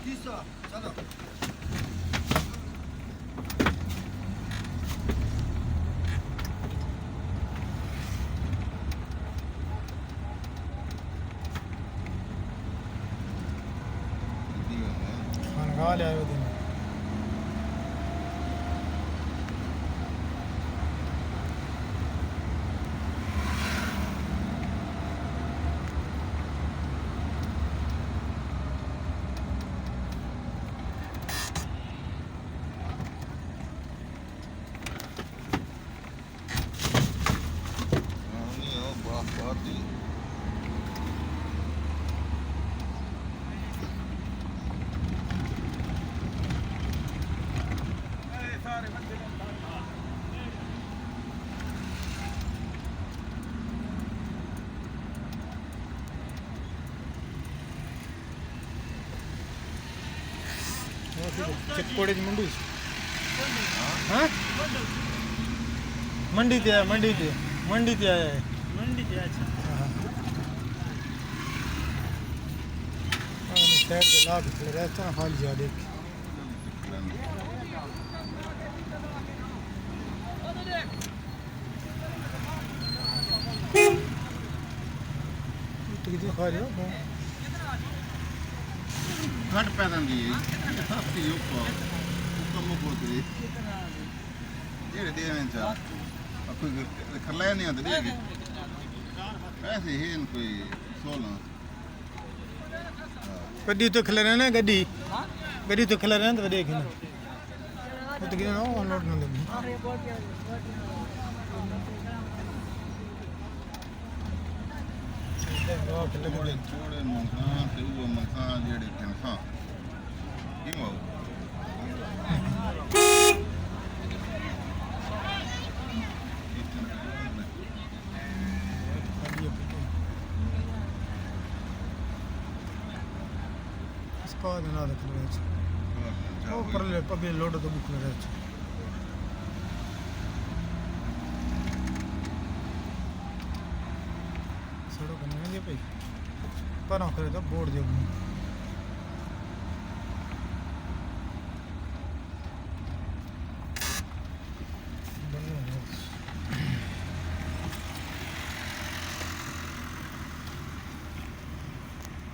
चलो खाना खा लिया वो दिन चिकपोड़े की मंडी हाँ मंडी ते आया मंडी ते आया है मंडी से अच्छा शहर के लाभ खड़े रहते हैं हाल जा देख कितनी खा रहे हो घट पै जाती है सस्ती कम पोतरी जेड़े देवें चा कोई खरलाया नहीं आते देगे पैसे ही कोई 16 गड्डी तो खिला रहे ना गड्डी गड्डी तो खिला रहे ना तो देख ना वो तो कितना ऑनलोड ना दे थोड़े मकान ते वो मकान जेड़े कनसा किमो इसका ना देख रहे हैं वो पर ले पगे लोड तो बुक रहे हैं सड़क नहीं है पे पर आखिर तो बोर्ड दे